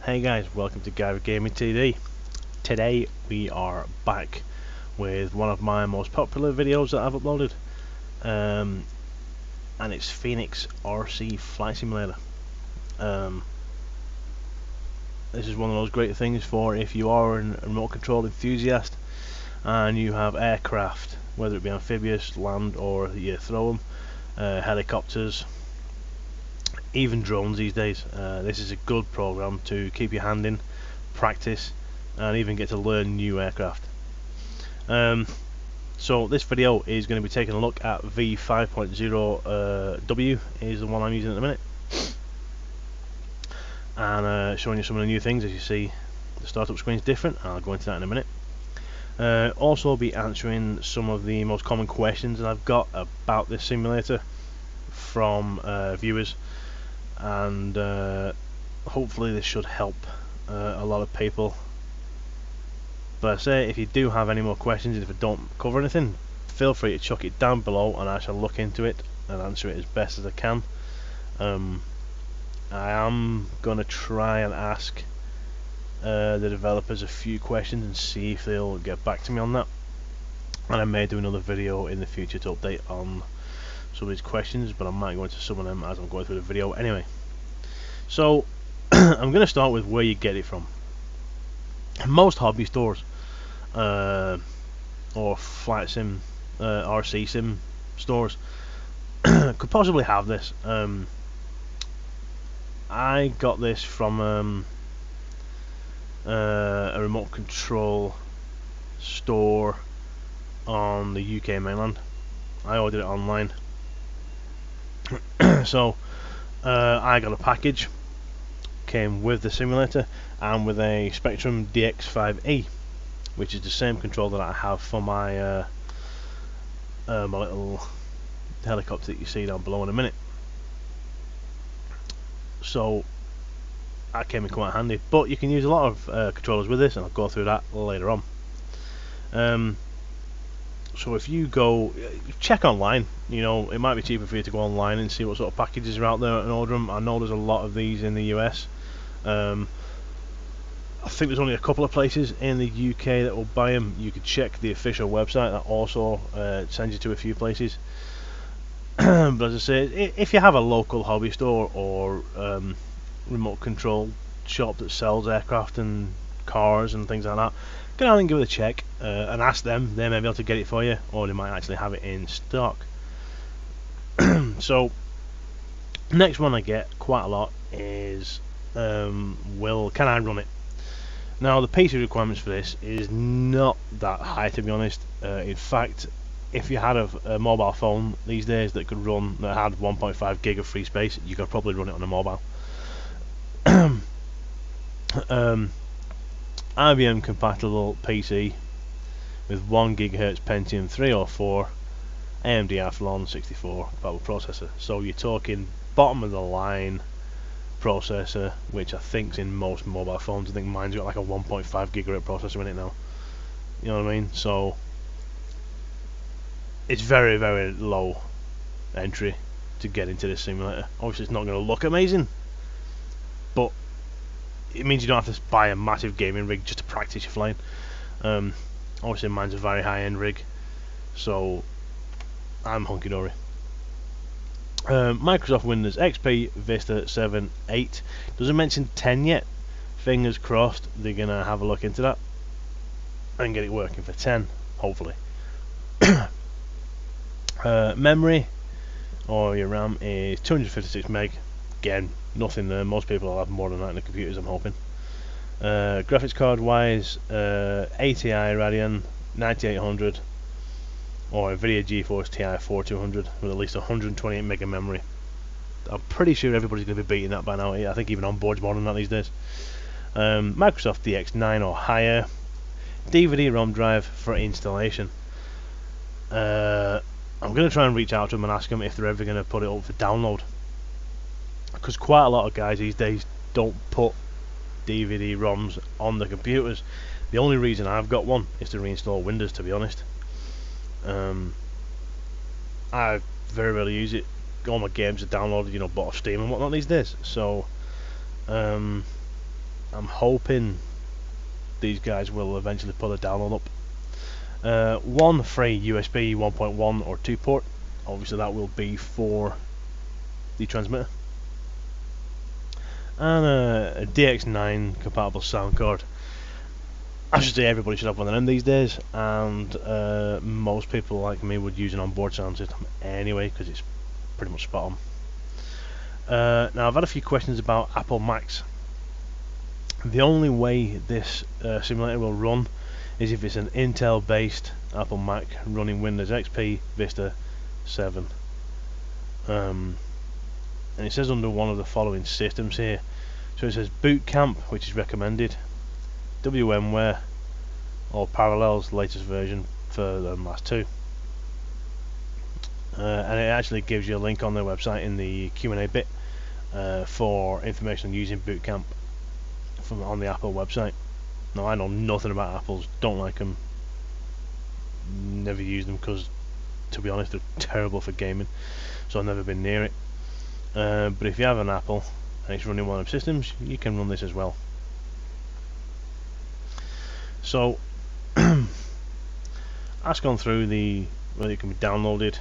Hey guys, welcome to Guy with Gaming TD. Today we are back with one of my most popular videos that I've uploaded, and it's Phoenix RC Flight Simulator. This is one of those great things for if you are a remote control enthusiast and you have aircraft, whether it be amphibious, land, or you throw them, helicopters, even drones these days. This is a good program to keep your hand in, practice, and even get to learn new aircraft. So this video is going to be taking a look at V5.0 is the one I'm using at the minute, and showing you some of the new things. As you see, the startup screen is different. I'll go into that in a minute. Also be answering some of the most common questions that I've got about this simulator from viewers, and hopefully this should help a lot of people. But I say, if you do have any more questions, if I don't cover anything, feel free to chuck it down below and I shall look into it and answer it as best as I can. I am going to try and ask the developers a few questions and see if they'll get back to me on that, and I may do another video in the future to update on some of these questions, but I might go into some of them as I'm going through the video anyway. So I'm going to start with where you get it from. Most hobby stores or flight sim, RC sim stores could possibly have this. I got this from a remote control store on the UK mainland. I ordered it online. So I got a package, came with the simulator and with a Spectrum DX5E, which is the same control that I have for my my little helicopter that you see down below in a minute. So that came in quite handy, but you can use a lot of controllers with this, and I'll go through that later on. So if you go check online, you know, it might be cheaper for you to go online and see what sort of packages are out there and order them. I know there's a lot of these in the US. I think there's only a couple of places in the UK that will buy them. You could check the official website, that also sends you to a few places. But as I say, if you have a local hobby store or remote control shop that sells aircraft and cars and things like that, go down and give it a check and ask them. They may be able to get it for you, or they might actually have it in stock. So next one I get quite a lot is can I run it? Now the PC requirements for this is not that high, to be honest. In fact, if you had a mobile phone these days that had 1.5 gig of free space, you could probably run it on a mobile. IBM compatible PC with 1 GHz Pentium 3 or 4, AMD Athlon 64 power processor. So you're talking bottom of the line processor, which I think's in most mobile phones. I think mine's got like a 1.5 GHz processor in it now. You know what I mean? So it's very, very low entry to get into this simulator. Obviously it's not going to look amazing, but it means you don't have to buy a massive gaming rig just to practice your flying. Obviously mine's a very high-end rig, so I'm hunky-dory. Microsoft Windows XP, Vista 7, 8. Doesn't mention 10 yet. Fingers crossed they're going to have a look into that and get it working for 10, hopefully. Memory, or your RAM, is 256 meg. Again, nothing there. Most people will have more than that in the computers, I'm hoping. Graphics card wise, ATI Radeon 9800 or NVIDIA GeForce TI 4200 with at least 128 meg of memory. I'm pretty sure everybody's going to be beating that by now. I think even on board's more than that these days. Microsoft DX9 or higher. DVD-ROM drive for installation. I'm going to try and reach out to them and ask them if they're ever going to put it up for download, because quite a lot of guys these days don't put DVD-ROMs on the computers. The only reason I've got one is to reinstall Windows, to be honest. I very rarely use it. All my games are downloaded, you know, bought off Steam and whatnot these days. So I I'm hoping these guys will eventually put a download up. One free USB 1.1 or 2 port. Obviously that will be for the transmitter. And a DX9 compatible sound card. I should say everybody should have one of them these days, and most people like me would use an onboard sound system anyway because it's pretty much spot on. Now I've had a few questions about Apple Macs. The only way this simulator will run is if it's an Intel based Apple Mac running Windows XP Vista 7. And it says under one of the following systems here. So it says Boot Camp, which is recommended, VMware, or Parallels latest version for the last two. And it actually gives you a link on their website in the Q&A bit for information on using Boot Camp from on the Apple website. Now I know nothing about Apples, don't like them, never use them because, to be honest, they're terrible for gaming, so I've never been near it. But if you have an Apple and it's running one of the systems, you can run this as well. So that's gone through whether it can be downloaded,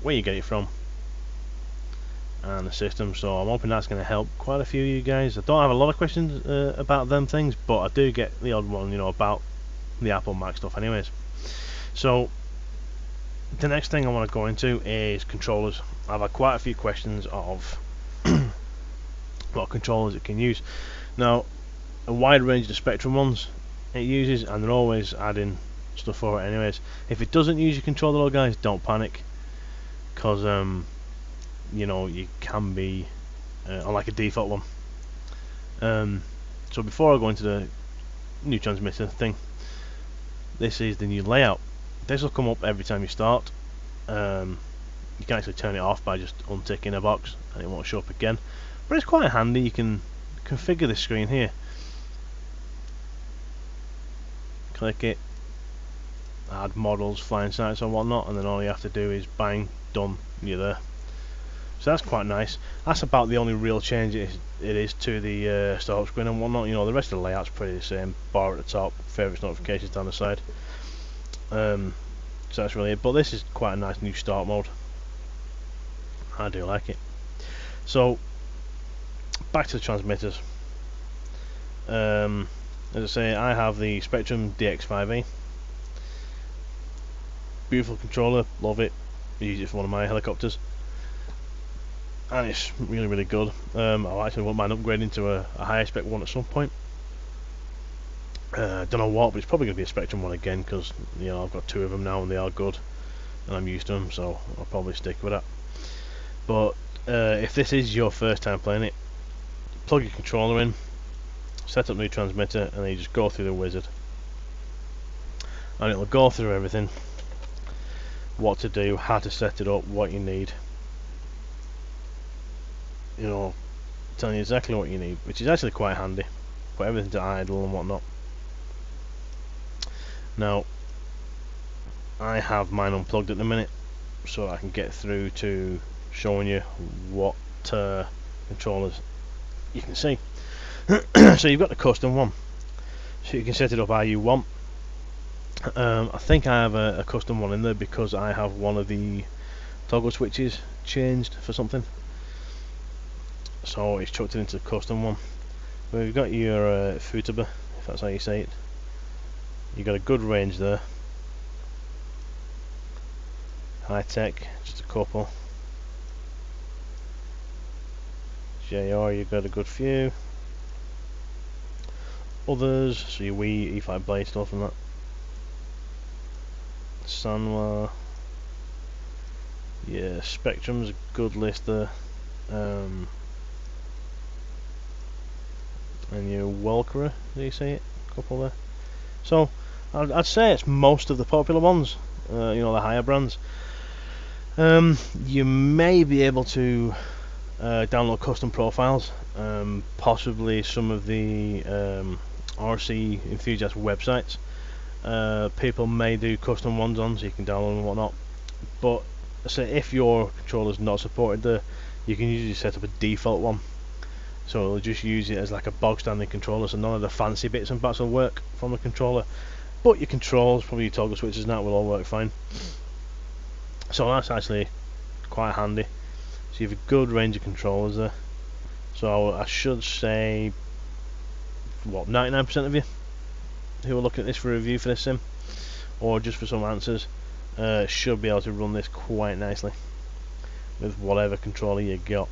where you get it from, and the system. So I'm hoping that's going to help quite a few of you guys. I don't have a lot of questions about them things, but I do get the odd one, about the Apple Mac stuff anyways. So the next thing I want to go into is controllers. I've had quite a few questions of what controllers it can use. Now, a wide range of the Spectrum ones it uses, and they're always adding stuff for it anyways. If it doesn't use your controller though, guys, don't panic, because you can be on like a default one. So before I go into the new transmitter thing, this is the new layout. This will come up every time you start. You can actually turn it off by just unticking a box and it won't show up again, but it's quite handy. You can configure this screen here, click it, add models, flying sites and whatnot, and then all you have to do is bang, done, you're there. So that's quite nice. That's about the only real change it is to the startup screen and whatnot. The rest of the layout's pretty the same. Bar at the top, favourites, notifications down the side. So that's really it. But this is quite a nice new start mode. I do like it. So back to the transmitters. As I say, I have the Spectrum DX5E. Beautiful controller, love it. Use it for one of my helicopters, and it's really, really good. I actually wouldn't mind upgrading to a higher spec one at some point. Don't know what, but it's probably going to be a Spectrum one again, because I've got two of them now and they are good, and I'm used to them, so I'll probably stick with that. But if this is your first time playing it, plug your controller in, set up new transmitter, and then you just go through the wizard, and it'll go through everything, what to do, how to set it up, what you need, telling you exactly what you need, which is actually quite handy. Put everything to idle and whatnot. Now I have mine unplugged at the minute, so I can get through to showing you what controllers you can see. So you've got the custom one, so you can set it up how you want. I think I have a custom one in there because I have one of the toggle switches changed for something, so it's chucked it into the custom one. But you've got your Futaba, if that's how you say it. You've got a good range there. High tech, just a couple. JR, you've got a good few. Others, so your Wii, E5 Blade stuff and that. Sanwa. Yeah, Spectrum's a good list there. And your Welcora, do you see it? A couple there. So I'd say it's most of the popular ones, the higher brands. You may be able to download custom profiles, possibly some of the RC enthusiast websites. People may do custom ones on, so you can download them and whatnot. But say if your controller's not supported there, you can usually set up a default one, so it'll just use it as like a bog standard controller, so none of the fancy bits and bats will work from the controller, but your controls, probably your toggle switches and that will all work fine. So that's actually quite handy. So you have a good range of controllers there. So I should say, what, 99% of you who are looking at this for a review for this sim, or just for some answers, should be able to run this quite nicely with whatever controller you got.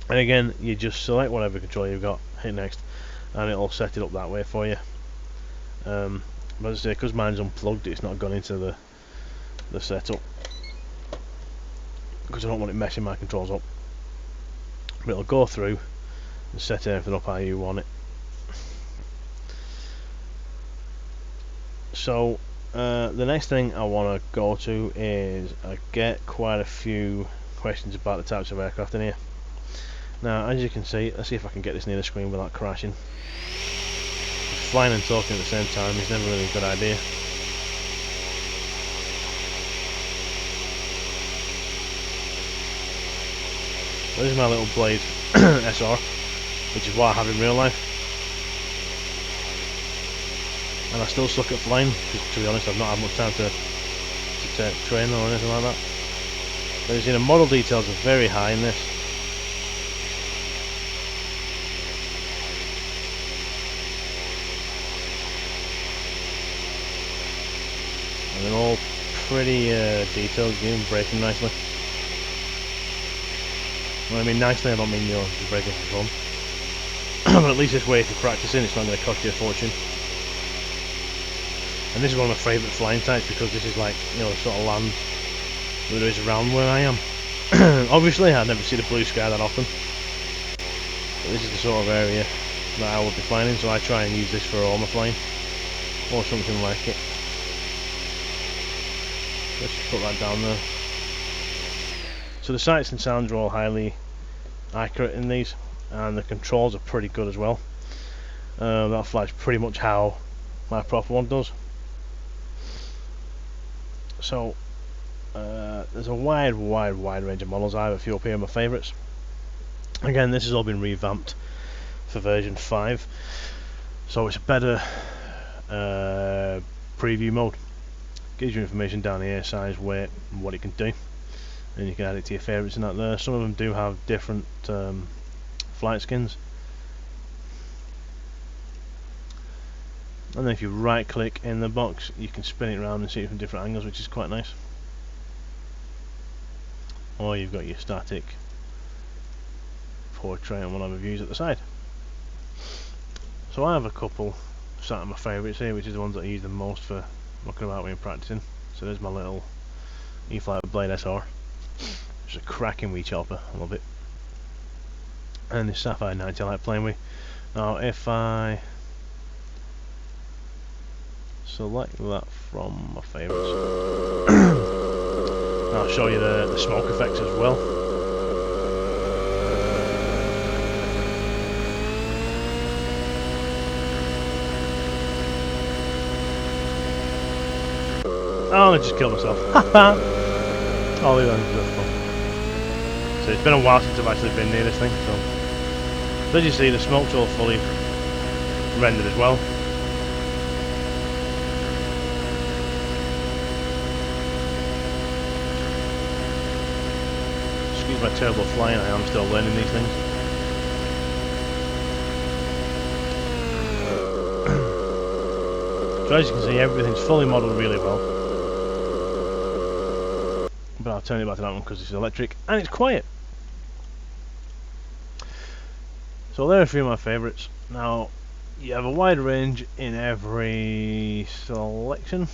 And again, you just select whatever controller you've got, hit next, and it'll set it up that way for you. But as I say, because mine's unplugged, it's not gone into the setup, because I don't want it messing my controls up. But it'll go through and set everything up how you want it. So the next thing I want to go to is I get quite a few questions about the types of aircraft in here. Now, as you can see, let's see if I can get this near the screen without crashing. Flying and talking at the same time is never really a good idea. This is my little Blade SR, which is what I have in real life. And I still suck at flying, because to be honest I've not had much time to train or anything like that. But as you know, model details are very high in this. And they're all pretty detailed, even braking nicely. When I mean nicely, I don't mean you're just braking for fun. But at least this way, if you're practicing, it's not going to cost you a fortune. And this is one of my favourite flying types, because this is like, you know, the sort of land that there is around where I am. Obviously, I never see the blue sky that often, but this is the sort of area that I will be flying in, so I try and use this for all my flying, or something like it. Let's just put that down there. So the sights and sounds are all highly accurate in these, and the controls are pretty good as well. That flies pretty much how my proper one does. So there's a wide range of models. I have a few up here, my favourites. Again, this has all been revamped for version 5, so it's a better preview mode. Gives you information down here, size, weight, and what it can do, and you can add it to your favourites and that there. Some of them do have different flight skins. And then if you right click in the box, you can spin it around and see it from different angles, which is quite nice. Or you've got your static portrait and whatever views at the side. So I have a couple sat of my favourites here, which is the ones that I use the most for looking about when you're practicing. So there's my little E-Fly Blade SR. It's a cracking wee chopper, I love it. And this Sapphire 90 I like playing with. Now if I select that from my favourites, I'll show you the smoke effects as well. Oh, I just killed myself. Haha! I'll leave that into the fun. So it's been a while since I've actually been near this thing, so as you see, the smoke's all fully rendered as well. Excuse my terrible flying, I am still learning these things. So as you can see, everything's fully modelled really well. But I'll turn it back to that one because it's electric and it's quiet. So there are a few of my favourites. Now, you have a wide range in every selection.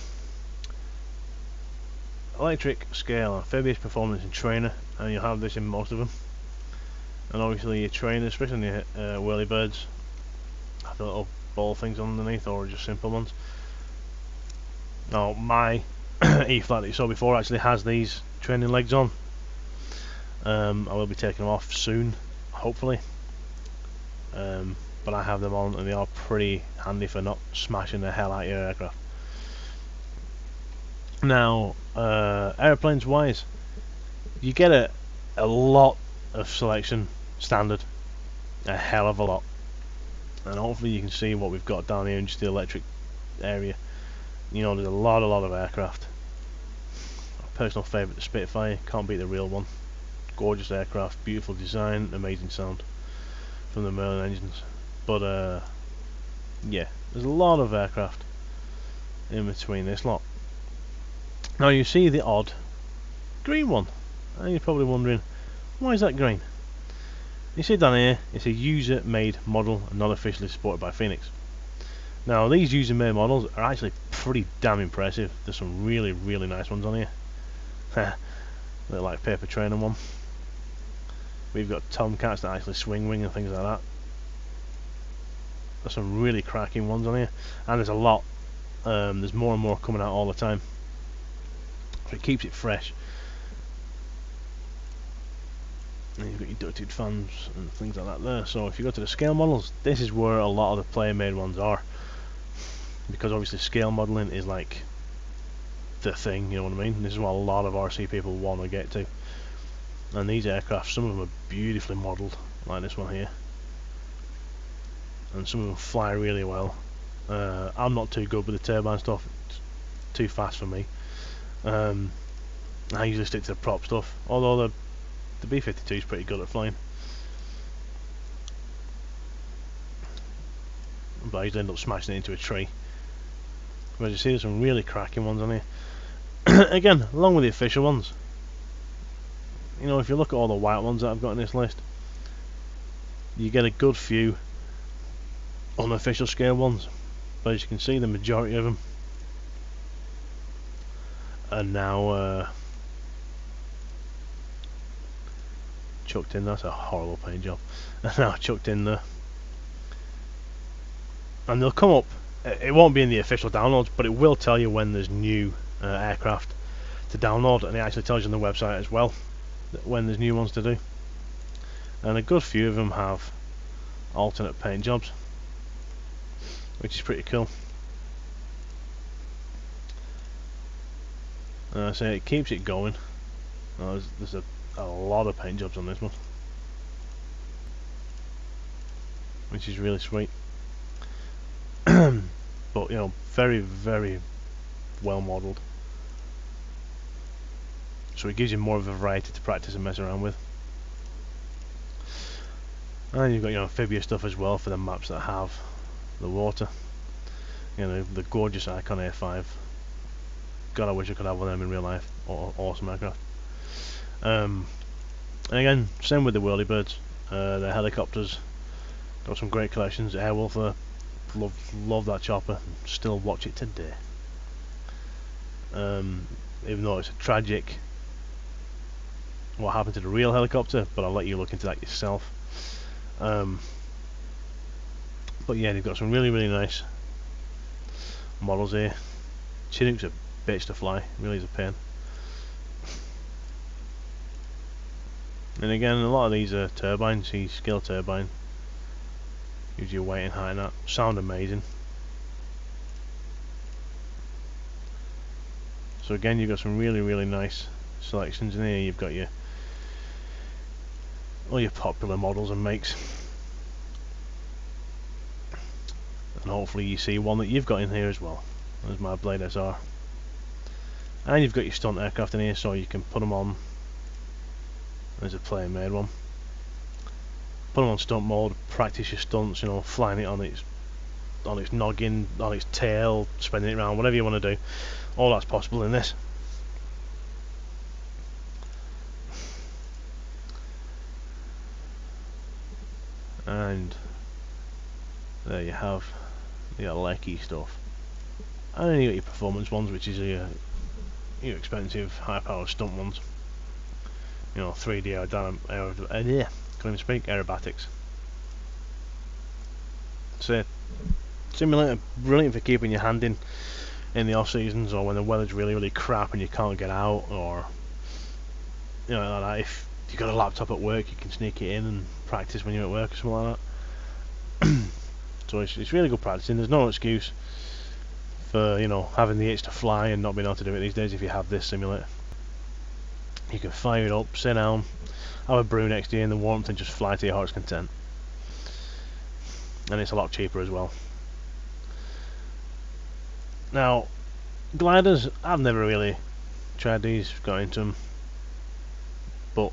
Electric, scale, amphibious, performance and trainer, and you'll have this in most of them. And obviously your trainers, especially your whirly birds, have the little ball things underneath, or just simple ones. Now my E-flat that you saw before actually has these training legs on. I will be taking them off soon, hopefully. But I have them on and they are pretty handy for not smashing the hell out of your aircraft. Now, airplanes wise, you get a lot of selection standard. a hell of a lot. And hopefully you can see what we've got down here in just the electric area. You know, there's a lot of aircraft. My personal favourite, the Spitfire, can't beat the real one. Gorgeous aircraft, beautiful design, amazing sound from the Merlin engines. But yeah, there's a lot of aircraft in between this lot. Now you see the odd green one, and you're probably wondering, why is that green? You see down here, it's a user-made model and not officially supported by Phoenix. Now these user-made models are actually pretty damn impressive. There's some really nice ones on here. Look like paper training one. We've got Tomcats that actually swing wing and things like that. There's some really cracking ones on here, and there's a lot. There's more and more coming out all the time, so it keeps it fresh. And you've got your ducted fans and things like that there. So if you go to the scale models, this is where a lot of the player made ones are, because obviously scale modeling is like the thing, you know what I mean? This is what a lot of RC people want to get to. And these aircraft, some of them are beautifully modelled, like this one here, and some of them fly really well. I'm not too good with the turbine stuff, it's too fast for me. I usually stick to the prop stuff, although the B-52 is pretty good at flying, but I usually end up smashing it into a tree. But as you see, there's some really cracking ones on here. Again, along with the official ones. You know, if you look at all the white ones that I've got in this list, you get a good few unofficial scale ones, but as you can see, the majority of them are now chucked in. That's a horrible paint job. Are now chucked in there, and they'll come up. It won't be in the official downloads, but it will tell you when there's new aircraft to download, and it actually tells you on the website as well when there's new ones to do. And a good few of them have alternate paint jobs, which is pretty cool. So it keeps it going. There's a lot of paint jobs on this one, which is really sweet. But you know, very well modelled, so it gives you more of a variety to practice and mess around with. And you've got your amphibious stuff as well for the maps that have the water. You know, the gorgeous Icon A5. God, I wish I could have one of them in real life. Awesome aircraft. And again, same with the whirlybirds. The helicopters, got some great collections. Airwolf, love that chopper. Still watch it today. Even though it's a tragic what happened to the real helicopter, but I'll let you look into that yourself. But yeah, they've got some really nice models here. Chinook's a bitch to fly, really is a pain. And again, a lot of these are turbines. See, scale turbine, gives you weight and height and that. Sound amazing. So again, you've got some really nice selections in here. You've got all your popular models and makes, and hopefully you see one that you've got in here as well. There's my Blade SR. And you've got your stunt aircraft in here, so you can put them on. There's a player made one. Put them on stunt mode, practice your stunts, you know, flying it on its noggin, on its tail, spinning it around, whatever you want to do. All that's possible in this. And there you have the Lecky stuff. And then you got your performance ones, which is your expensive, high-powered stunt ones. You know, 3D can't even speak, aerobatics. So, simulator, brilliant for keeping your hand in the off seasons, or when the weather's really crap and you can't get out, or you know, like that. If you've got a laptop at work, you can sneak it in and practice when you're at work or something like that. So it's really good practicing. There's no excuse for, you know, having the itch to fly and not being able to do it these days if you have this simulator. You can fire it up, sit down, have a brew next to you in the warmth, and just fly to your heart's content. and it's a lot cheaper as well. Now, gliders, I've never really tried these, got into them, but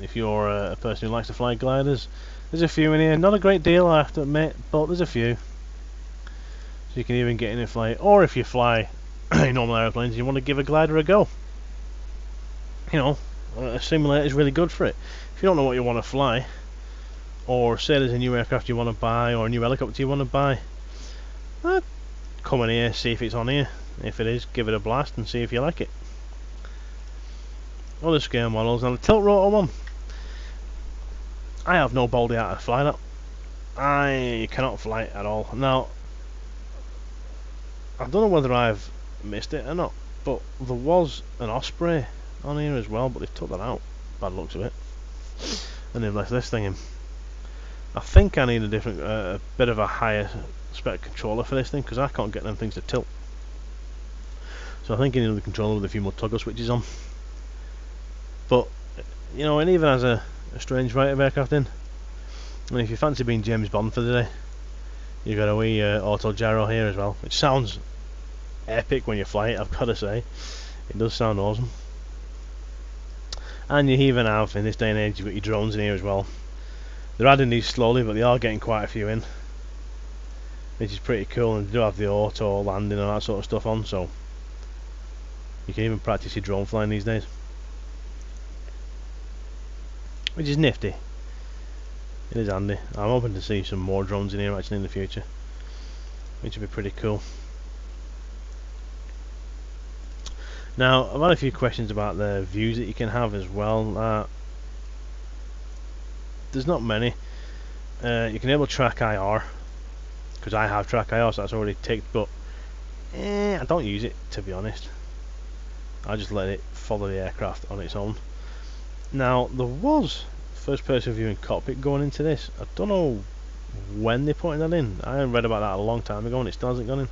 if you're a person who likes to fly gliders, there's a few in here. Not a great deal, I have to admit, but there's a few. So you can even get in and fly, or if you fly normal aeroplanes and you want to give a glider a go, you know, a simulator is really good for it. If you don't know what you want to fly, or say there's a new aircraft you want to buy, or a new helicopter you want to buy, come in here, see if it's on here. If it is, give it a blast and see if you like it. Other scale models, and the tilt rotor one, I have no baldy how to fly that. I cannot fly it at all. Now, I don't know whether I've missed it or not, but there was an Osprey on here as well, but they've took that out, bad looks of it, and they've left this thing in. I think I need a different, a bit of a higher spec controller for this thing, because I can't get them things to tilt. So I think I need a controller with a few more toggle switches on. But, you know, it even has a strange variety of aircraft in. And if you fancy being James Bond for the day, you've got a wee auto gyro here as well, which sounds epic when you fly it, I've got to say. It does sound awesome. And you even have, in this day and age, you've got your drones in here as well. They're adding these slowly, but they are getting quite a few in, which is pretty cool. And they do have the auto landing and that sort of stuff on, so you can even practice your drone flying these days, which is nifty. It is handy. I'm hoping to see some more drones in here actually in the future, which would be pretty cool. Now, I've had a few questions about the views that you can have as well. There's not many. You can enable track IR, because I have track IR, so that's already ticked, but I don't use it, to be honest. I just let it follow the aircraft on its own. Now, there was first person view in cockpit going into this. I don't know when they're putting that in. I read about that a long time ago and it still hasn't gone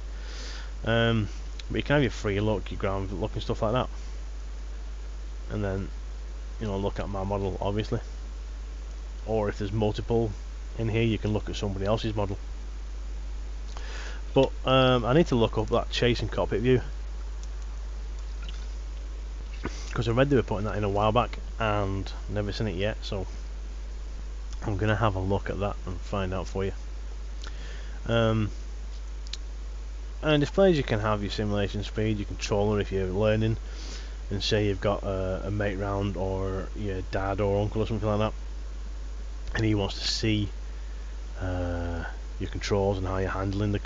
in. But you can have your free look, your ground look and stuff like that, and then, you know, look at my model obviously, or if there's multiple in here you can look at somebody else's model. But I need to look up that chase and cockpit view, because I read they were putting that in a while back and never seen it yet, so I'm gonna have a look at that and find out for you. And displays, you can have your simulation speed, your controller if you're learning, and say you've got a mate round or your dad or uncle or something like that, and he wants to see your controls and how you're handling the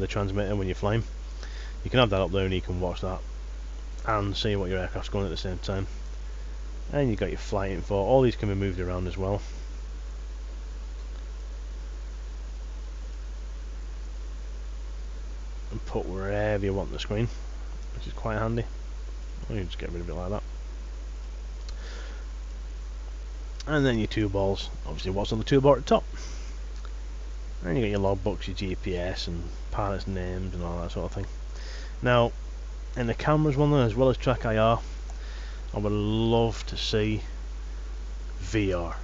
transmitter when you're flying. You can have that up there and you can watch that and see what your aircraft's going at the same time. And you've got your flight info. All these can be moved around as well. And put wherever you want the screen, which is quite handy. You can just get rid of it like that. And then your two balls, obviously what's on the two bar at the top. And you got your logbooks, your GPS and pilots' names and all that sort of thing. Now, in the cameras one, as well as track IR, I would love to see VR.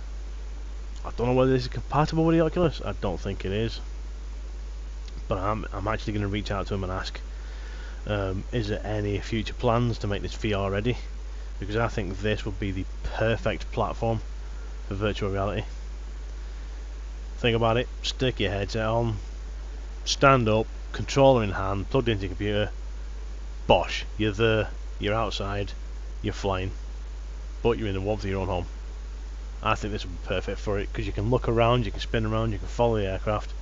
I don't know whether this is compatible with the Oculus. I don't think it is, but I'm actually going to reach out to them and ask, is there any future plans to make this VR ready? Because I think this would be the perfect platform for virtual reality. Think about it, stick your headset on, stand up, controller in hand, plugged into your computer, bosh, you're there, you're outside, you're flying, but you're in the warmth of your own home. I think this would be perfect for it, because you can look around, you can spin around, you can follow the aircraft,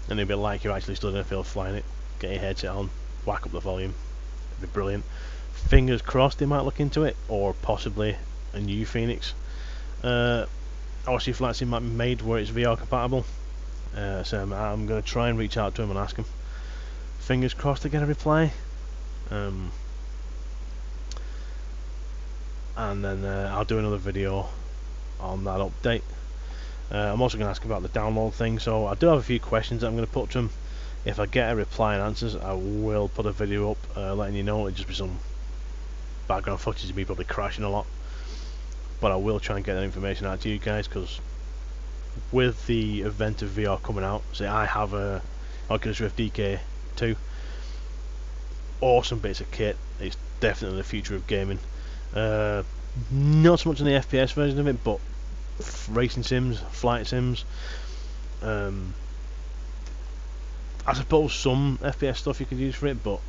and it'll be like you're actually stood in a field flying it. Get your headset on, whack up the volume, it'd be brilliant. Fingers crossed they might look into it, or possibly a new Phoenix RC flight sim might be made where it's VR compatible. So I'm going to try and reach out to him and ask him. Fingers crossed to get a reply. And then I'll do another video on that update. I'm also going to ask about the download thing, so I do have a few questions that I'm going to put to him. If I get a reply and answers, I will put a video up letting you know. It'll just be some background footage of me probably crashing a lot, but I will try and get that information out to you guys, because with the event of VR coming out, say I have a Oculus Rift DK2, awesome bits of kit. It's definitely the future of gaming. Not so much on the FPS version of it, but racing sims, flight sims, I suppose some FPS stuff you could use for it, but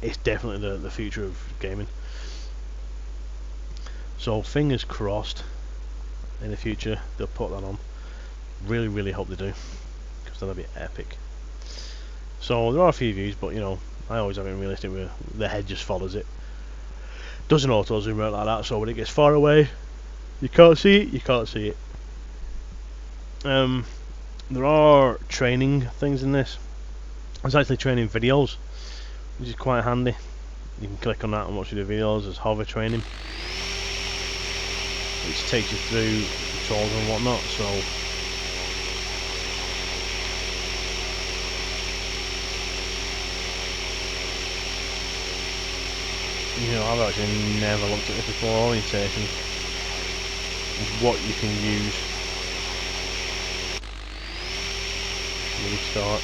it's definitely the future of gaming. So fingers crossed in the future they'll put that on. Really hope they do, because that'll be epic. So there are a few views, but you know, I always have it realistic where the head just follows it. Doesn't auto zoom out like that, so when it gets far away you can't see it, you can't see it. There are training things in this. There's actually training videos, which is quite handy. You can click on that and watch the videos. There's hover training, which takes you through controls and whatnot. So you know, I've actually never looked at this before. Orientation, what you can use. Restart,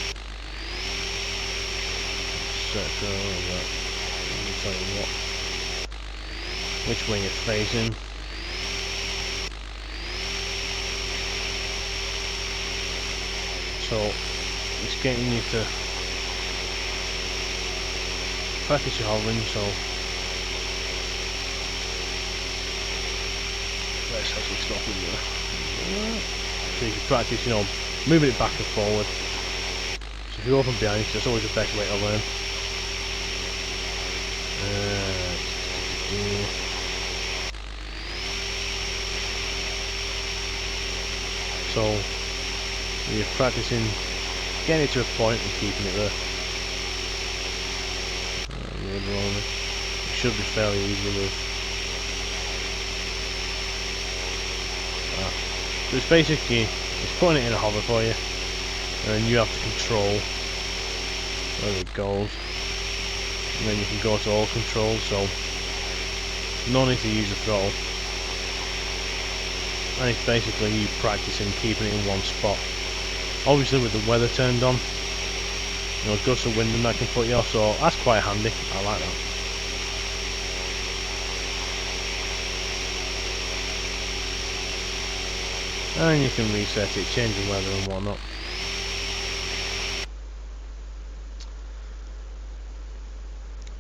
etc. Let me tell you what, which way you're facing. So it's getting you to practice your hovering. So let's actually stop in there. So you can practice, you know, moving it back and forward. So if you open behind, that's always the best way to learn. So you're practicing getting it to a point and keeping it there. It should be fairly easy with that. So it's basically, it's putting it in a hover for you, and you have to control where it goes, and then you can go to all controls, so no need to use the throttle. And it's basically you practicing keeping it in one spot. Obviously with the weather turned on, you know, gusts of wind and that can put you off, so that's quite handy. I like that. And you can reset it, changing weather and whatnot.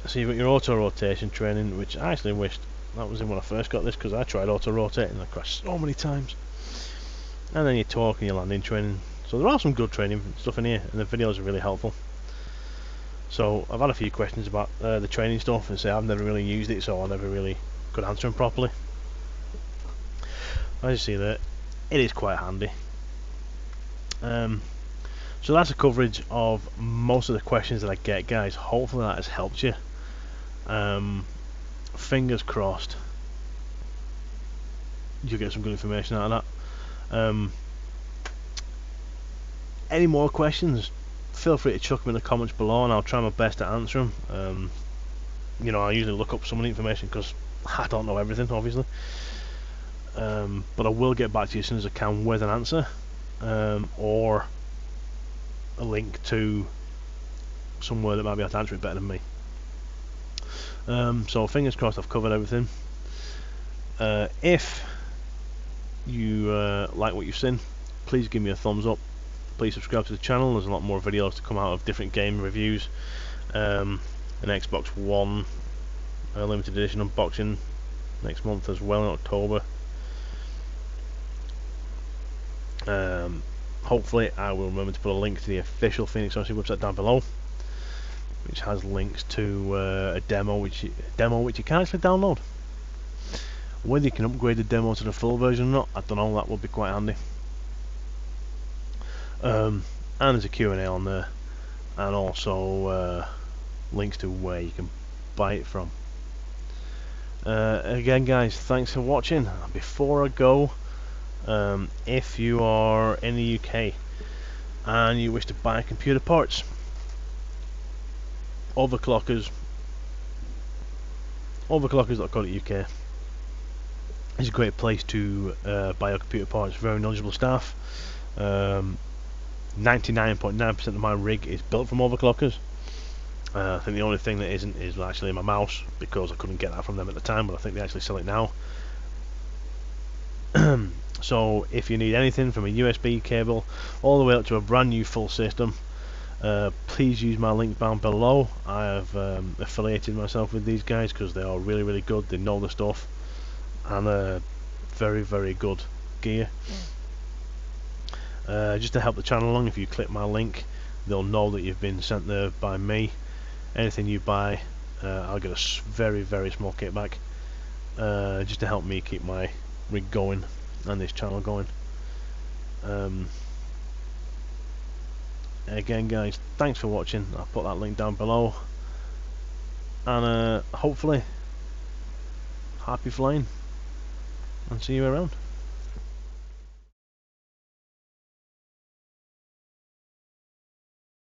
So you've got your auto rotation training, which I actually wished that was in when I first got this, because I tried auto rotating and I crashed so many times. And then your torque and your landing training. So there are some good training stuff in here, and the videos are really helpful. So I've had a few questions about the training stuff, and say I've never really used it, so I never really could answer them properly. As you see there, it is quite handy. So that's a coverage of most of the questions that I get, guys. Hopefully that has helped you. Fingers crossed you'll get some good information out of that. Any more questions, feel free to chuck them in the comments below, and I'll try my best to answer them. You know, I usually look up some of the information because I don't know everything, obviously. But I will get back to you as soon as I can with an answer, or a link to somewhere that might be able to answer it better than me. So fingers crossed I've covered everything. If you like what you've seen, please give me a thumbs up. Please subscribe to the channel. There's a lot more videos to come out of different game reviews. An Xbox One limited edition unboxing next month as well, in October. Hopefully I will remember to put a link to the official Phoenix Odyssey website down below, which has links to a demo which you can actually download. Whether you can upgrade the demo to the full version or not, I don't know. That would be quite handy. And there's a Q&A on there, and also links to where you can buy it from. Again, guys, thanks for watching. Before I go, if you are in the UK and you wish to buy computer parts, overclockers.co.uk is a great place to buy your computer parts. Very knowledgeable staff, 99.9% of my rig is built from overclockers. I think the only thing that isn't is actually my mouse, because I couldn't get that from them at the time, but I think they actually sell it now. So if you need anything from a USB cable all the way up to a brand new full system, please use my link down below. I have affiliated myself with these guys because they are really, really good. They know the stuff, and very, very good gear. Just to help the channel along, if you click my link, they'll know that you've been sent there by me. Anything you buy, I'll get a very, very small kickback, just to help me keep my rig going and this channel going. Again, guys, thanks for watching. I'll put that link down below, and hopefully happy flying, and see you around.